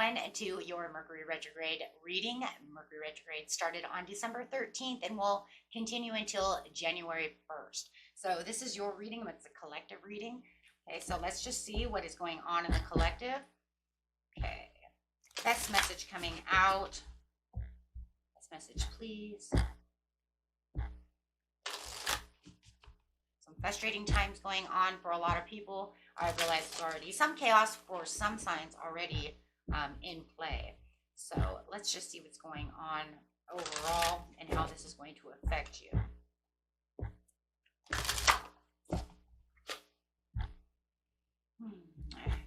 everyone to your Mercury retrograde reading. Mercury retrograde started on December 13th and will continue until January 1st. So this is your reading. It's a collective reading. Okay, so let's just see what is going on in the collective. Okay, best message coming out. Best message, please. Some frustrating times going on for a lot of people. I realize it's already some chaos for some signs already in play. So let's just see what's going on overall and how this is going to affect you.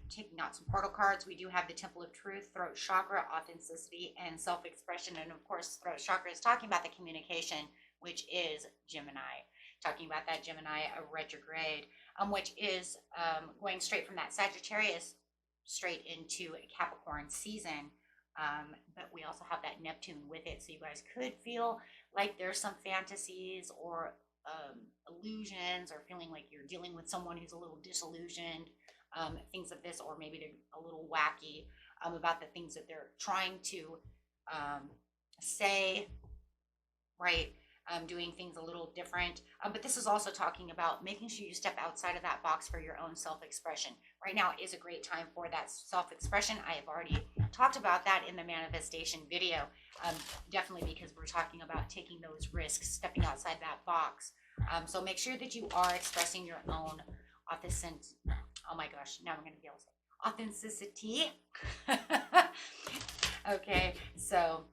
Taking out some portal cards, we do have the Temple of Truth, Throat Chakra, Authenticity, and Self-Expression. And of course, Throat Chakra is talking about the communication, which is Gemini. Talking about that Gemini retrograde, which is going straight from that Sagittarius straight into a Capricorn season. But we also have that Neptune with it. So you guys could feel like there's some fantasies or illusions, or feeling like you're dealing with someone who's a little disillusioned, things of this, or maybe they're a little wacky about the things that they're trying to say, right? Doing things a little different. But this is also talking about making sure you step outside of that box for your own self-expression. Right now is a great time for that self-expression. I have already talked about that in the manifestation video, definitely, because we're talking about taking those risks, stepping outside that box. So make sure that you are expressing your own authentic. Oh my gosh, now I'm going to be able to say authenticity. Okay, so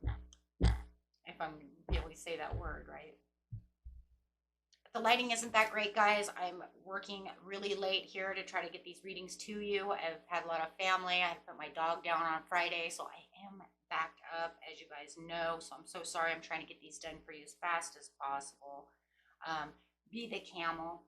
if I'm be able to say that word right. The lighting isn't that great, guys. I'm working really late here to try to get these readings to you. I've had a lot of family. I had to put my dog down on Friday, so I am backed up, as you guys know. So I'm so sorry. I'm trying to get these done for you as fast as possible. Be the camel.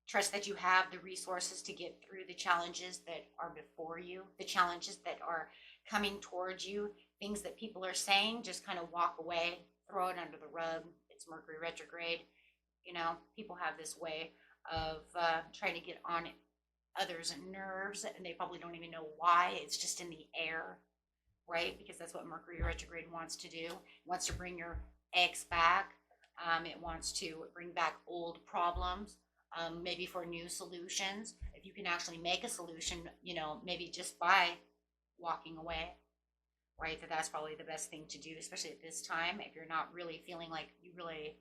Trust that you have the resources to get through the challenges that are before you, the challenges that are coming towards you, things that people are saying, just kind of walk away, throw it under the rug. It's Mercury retrograde. You know, people have this way of trying to get on others' nerves, and they probably don't even know why. It's just in the air, right? Because that's what Mercury retrograde wants to do. It wants to bring your ex back. It wants to bring back old problems. Maybe for new solutions. If you can actually make a solution, you know, maybe just by walking away, right? That's probably the best thing to do, especially at this time. If you're not really feeling like you really,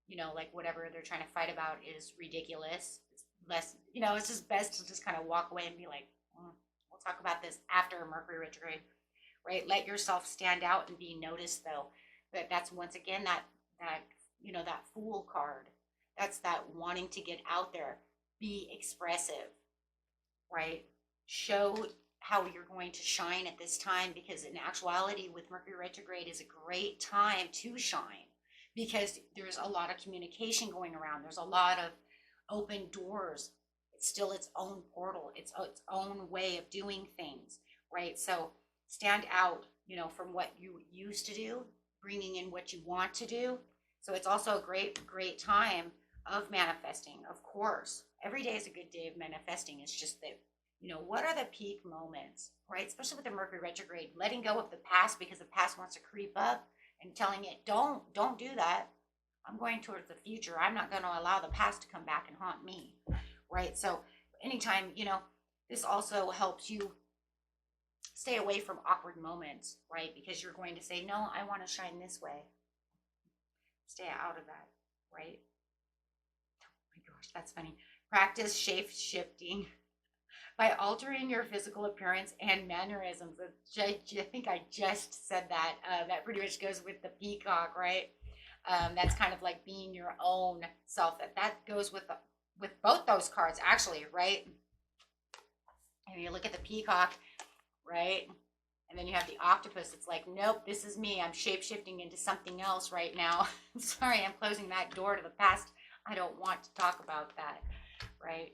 you know, like whatever they're trying to fight about is ridiculous. It's less, you know, it's just best to just kind of walk away and be like, we'll talk about this after Mercury retrograde, right? Let yourself stand out and be noticed, though. But that's once again that you know, that Fool card. That's that wanting to get out there, be expressive, right? Show how you're going to shine at this time, because in actuality with Mercury retrograde is a great time to shine, because there's a lot of communication going around. There's a lot of open doors. It's still its own portal. It's its own way of doing things, right? So stand out, you know, from what you used to do, bringing in what you want to do. So it's also a great time of manifesting. Of course, every day is a good day of manifesting. It's just that, you know, what are the peak moments, right? Especially with the Mercury retrograde, letting go of the past, because the past wants to creep up, and telling it, don't do that. I'm going towards the future. I'm not going to allow the past to come back and haunt me, right? So anytime, you know, this also helps you stay away from awkward moments, right? Because you're going to say, no, I want to shine this way. Stay out of that, right? That's funny. Practice shape shifting by altering your physical appearance and mannerisms. I think I just said that. That pretty much goes with the peacock, right? That's kind of like being your own self. That goes with both those cards, actually, right? And you look at the peacock, right? And then you have the octopus. It's like, nope, this is me. I'm shape shifting into something else right now. Sorry, I'm closing that door to the past. I don't want to talk about that, right?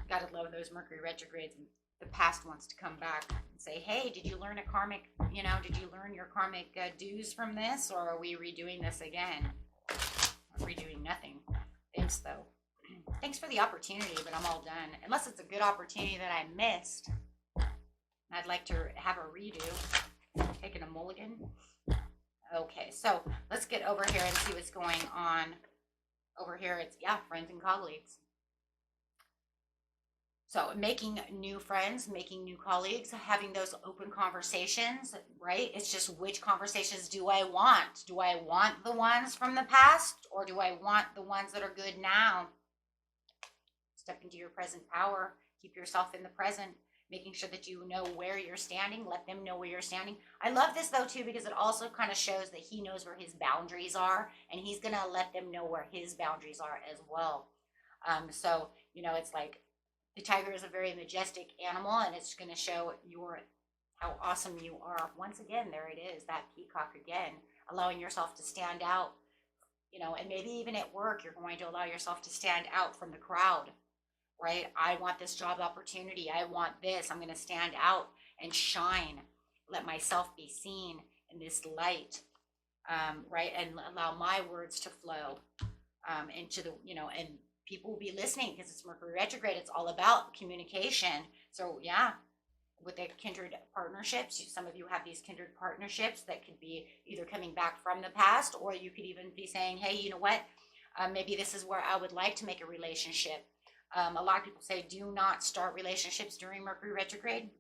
Gotta love those Mercury retrogrades. The past wants to come back and say, hey, did you learn a karmic, you know, did you learn your karmic dues from this, or are we redoing this again? Redoing nothing. Thanks, though. Thanks for the opportunity, but I'm all done. Unless it's a good opportunity that I missed. I'd like to have a redo. Taking a mulligan. Okay, so let's get over here and see what's going on. Over here, it's, yeah, friends and colleagues. So making new friends, making new colleagues, having those open conversations, right? It's just, which conversations do I want? Do I want the ones from the past, or do I want the ones that are good now? Step into your present power. Keep yourself in the present, making sure that you know where you're standing. Let them know where you're standing. I love this though too, because it also kind of shows that he knows where his boundaries are, and he's going to let them know where his boundaries are as well. So, you know, it's like, the tiger is a very majestic animal, and it's going to show how awesome you are. Once again, there it is, that peacock again, allowing yourself to stand out, you know, and maybe even at work, you're going to allow yourself to stand out from the crowd, right? I want this job opportunity. I want this. I'm going to stand out and shine, let myself be seen in this light, right? And allow my words to flow into the, you know, and people will be listening because it's Mercury retrograde. It's all about communication. So yeah, with the kindred partnerships, some of you have these kindred partnerships that could be either coming back from the past, or you could even be saying, hey, you know what? Maybe this is where I would like to make a relationship. A lot of people say, do not start relationships during Mercury retrograde.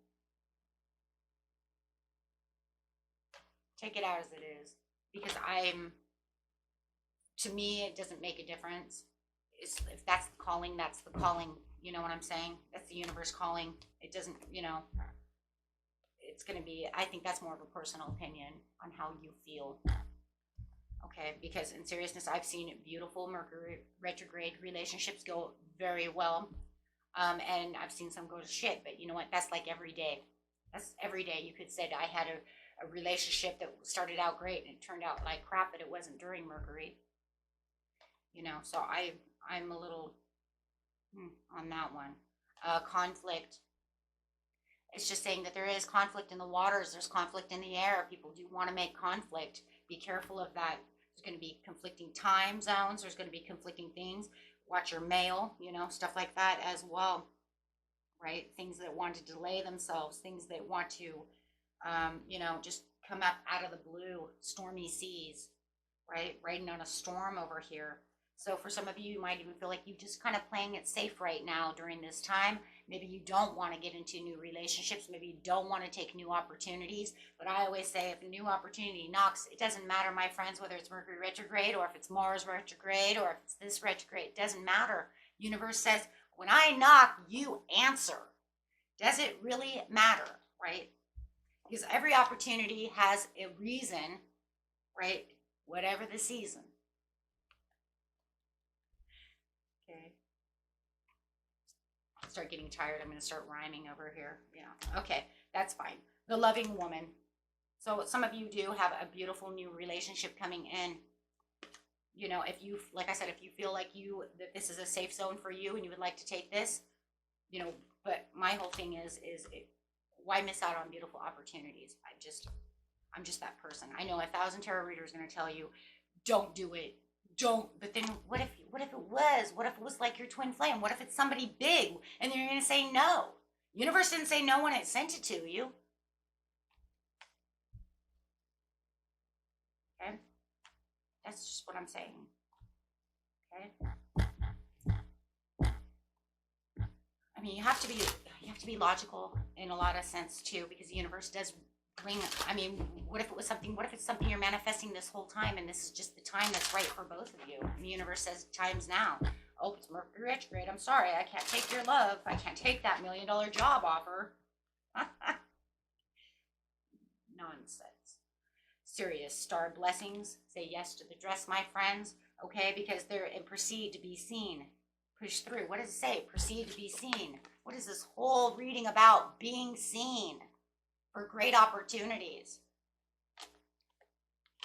Take it out as it is, because to me, it doesn't make a difference. If that's the calling, that's the calling. You know what I'm saying? That's the universe calling. It doesn't, you know, it's going to be, I think that's more of a personal opinion on how you feel. Okay, because in seriousness, I've seen beautiful Mercury retrograde relationships go very well. And I've seen some go to shit, but you know what? That's like every day. That's every day. You could say I had a relationship that started out great and it turned out like crap, but it wasn't during Mercury. You know, so I'm a little on that one. Conflict. It's just saying that there is conflict in the waters. There's conflict in the air. People do want to make conflict. Be careful of that. There's going to be conflicting time zones. There's going to be conflicting things. Watch your mail, you know, stuff like that as well, right? Things that want to delay themselves. Things that want to, you know, just come up out of the blue. Stormy seas, right? Riding on a storm over here. So for some of you, you might even feel like you're just kind of playing it safe right now during this time. Maybe you don't want to get into new relationships. Maybe you don't want to take new opportunities. But I always say, if a new opportunity knocks, it doesn't matter, my friends, whether it's Mercury retrograde or if it's Mars retrograde or if it's this retrograde. It doesn't matter. Universe says, when I knock, you answer. Does it really matter, right? Because every opportunity has a reason, right? Whatever the season. Okay. Start getting tired. I'm going to start rhyming over here. Yeah. Okay. That's fine. The loving woman. So some of you do have a beautiful new relationship coming in. You know, if you, like I said, if you feel like that this is a safe zone for you and you would like to take this, you know, but my whole thing is why miss out on beautiful opportunities? I'm just that person. I know 1,000 tarot readers are going to tell you, don't do it. Don't. But then what if it was like your twin flame? What if it's somebody big and then you're going to say no? Universe didn't say no when it sent it to you. Okay. That's just what I'm saying. Okay. I mean, you have to be logical in a lot of sense too, because the universe does bring, I mean, what if it's something you're manifesting this whole time and this is just the time that's right for both of you? And the universe says time's now. Oh, it's Mercury retrograde. I'm sorry, I can't take your love. I can't take that $1 million job offer. Nonsense. Serious. Star blessings. Say yes to the dress, my friends. Okay, because and proceed to be seen. Push through. What does it say? Proceed to be seen. What is this whole reading about? Being seen for great opportunities.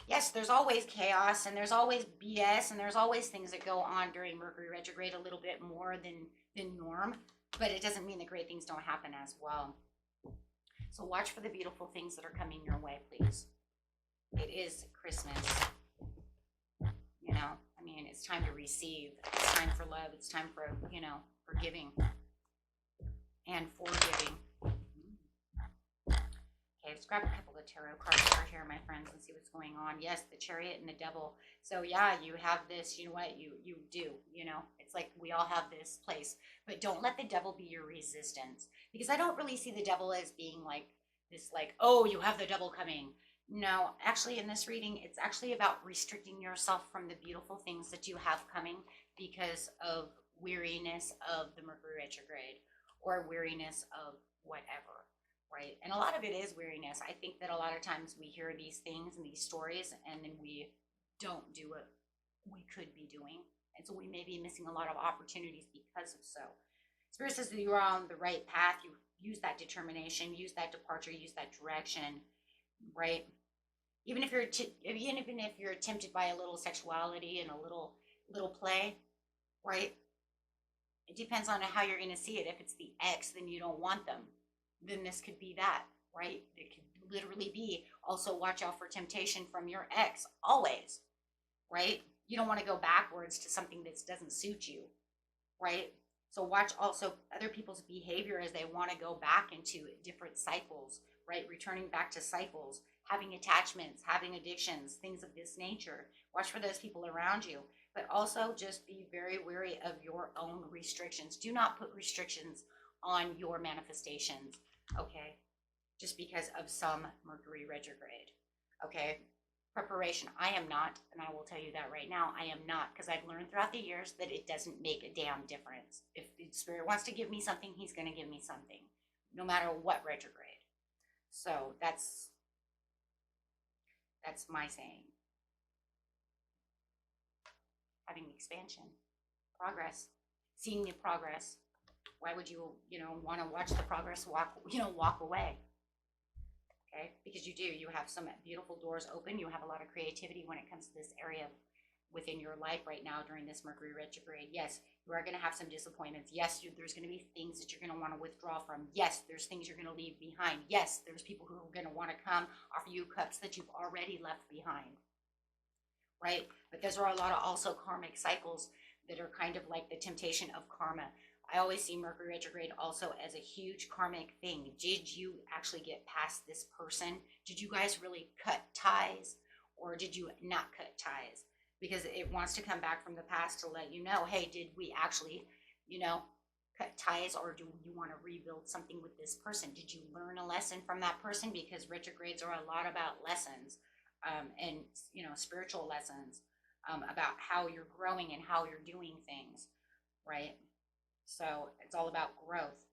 Yes, there's always chaos and there's always BS and there's always things that go on during Mercury retrograde a little bit more than norm, but it doesn't mean that great things don't happen as well. So watch for the beautiful things that are coming your way, please. It is Christmas. You know, I mean, it's it's time to receive. It's time for love. It's time for, you know, forgiving and forgiving. Okay, let's grab a couple of tarot cards over here, my friends, and see what's going on. Yes, the Chariot and the Devil. So yeah, you have this, you know what, you do, you know, it's like we all have this place, but don't let the devil be your resistance, because I don't really see the devil as being like this, like, oh, you have the devil coming. No, actually in this reading, it's actually about restricting yourself from the beautiful things that you have coming because of weariness of the Mercury retrograde or weariness of whatever. Right. And a lot of it is weariness. I think that a lot of times we hear these things and these stories and then we don't do what we could be doing. And so we may be missing a lot of opportunities because of so. Spirit says that you are on the right path. You use that determination, use that departure, use that direction, right? Even if you're tempted by a little sexuality and a little play, right? It depends on how you're going to see it. If it's the ex, then you don't want them. Then this could be that, right? It could literally be also watch out for temptation from your ex always, right? You don't want to go backwards to something that doesn't suit you, right? So watch also other people's behavior as they want to go back into different cycles, right? Returning back to cycles, having attachments, having addictions, things of this nature. Watch for those people around you, but also just be very wary of your own restrictions. Do not put restrictions on your manifestations, okay? Just because of some Mercury retrograde, okay? Preparation, I am not, and I will tell you that right now, I am not, because I've learned throughout the years that it doesn't make a damn difference. If the Spirit wants to give me something, he's going to give me something, no matter what retrograde. So that's my saying. Having expansion, progress, seeing the progress. Why would you, want to watch the progress walk away? Okay, because you have some beautiful doors open. You have a lot of creativity when it comes to this area within your life right now during this Mercury retrograde. Yes, you are going to have some disappointments. Yes, there's going to be things that you're going to want to withdraw from. Yes, there's things you're going to leave behind. Yes, there's people who are going to want to come offer you cups that you've already left behind. Right? But those are a lot of also karmic cycles that are kind of like the temptation of karma. I always see Mercury retrograde also as a huge karmic thing. Did you actually get past this person? Did you guys really cut ties, or did you not cut ties? Because it wants to come back from the past to let you know, hey, did we actually, cut ties, or do you want to rebuild something with this person? Did you learn a lesson from that person? Because retrogrades are a lot about lessons, and spiritual lessons, about how you're growing and how you're doing things, right? So it's all about growth.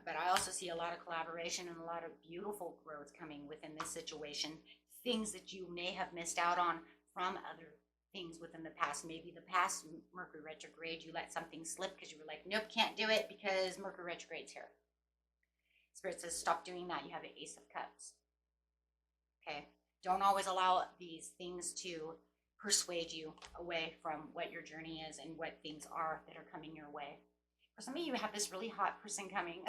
But I also see a lot of collaboration and a lot of beautiful growth coming within this situation. Things that you may have missed out on from other things within the past. Maybe the past Mercury retrograde, you let something slip because you were like, nope, can't do it because Mercury retrograde's here. Spirit says, stop doing that. You have an Ace of Cups. Okay. Don't always allow these things to persuade you away from what your journey is and what things are that are coming your way. For some of you have this really hot person coming.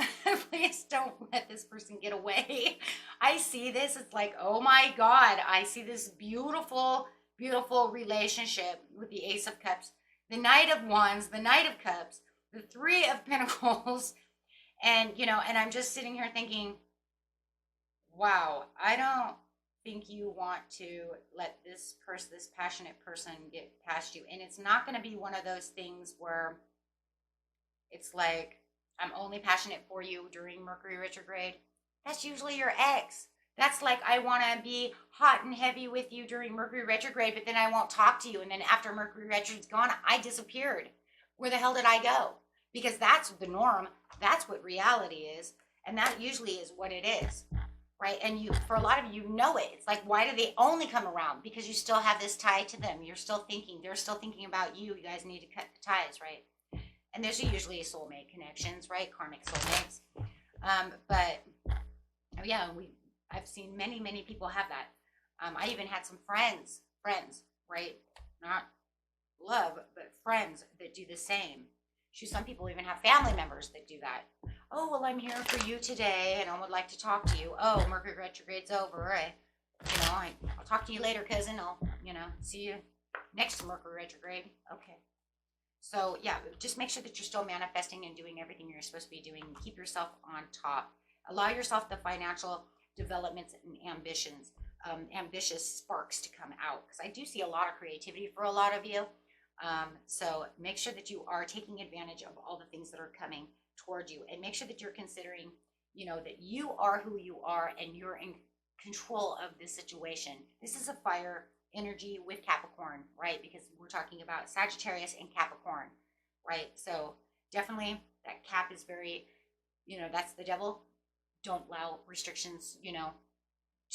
Please don't let this person get away. I see this. It's like, oh my God. I see this beautiful, beautiful relationship with the Ace of Cups, the Knight of Wands, the Knight of Cups, the Three of Pentacles. And, and I'm just sitting here thinking, wow, I don't think you want to let this passionate person get past you. And it's not going to be one of those things where it's like, I'm only passionate for you during Mercury retrograde. That's usually your ex. That's like, I want to be hot and heavy with you during Mercury retrograde, but then I won't talk to you. And then after Mercury retrograde's gone, I disappeared. Where the hell did I go? Because that's the norm. That's what reality is. And that usually is what it is. Right? And for a lot of you know it. It's like, why do they only come around? Because you still have this tie to them. You're still thinking. They're still thinking about you. You guys need to cut the ties, right? And there's usually soulmate connections, right? Karmic soulmates. But yeah, I've seen many, many people have that. I even had some friends, right? Not love, but friends that do the same. Some people even have family members that do that. Oh, well, I'm here for you today, and I would like to talk to you. Oh, Mercury retrograde's over. I'll talk to you later, cousin. I'll, see you next to Mercury retrograde. Okay. So yeah, just make sure that you're still manifesting and doing everything you're supposed to be doing. Keep yourself on top. Allow yourself the financial developments and ambitions, ambitious sparks to come out. Because I do see a lot of creativity for a lot of you. So make sure that you are taking advantage of all the things that are coming toward you, and make sure that you're considering, you know, that you are who you are and you're in control of this situation. This is a fire energy with Capricorn, right? Because we're talking about Sagittarius and Capricorn, right? So definitely that Cap is very, you know, that's the devil. Don't allow restrictions, you know,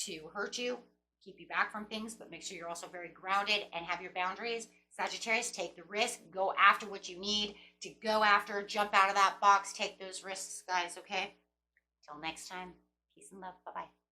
to hurt you, keep you back from things, but make sure you're also very grounded and have your boundaries. Sagittarius, take the risk, go after what you need to go after, jump out of that box, take those risks, guys, okay? Till next time, peace and love, bye-bye.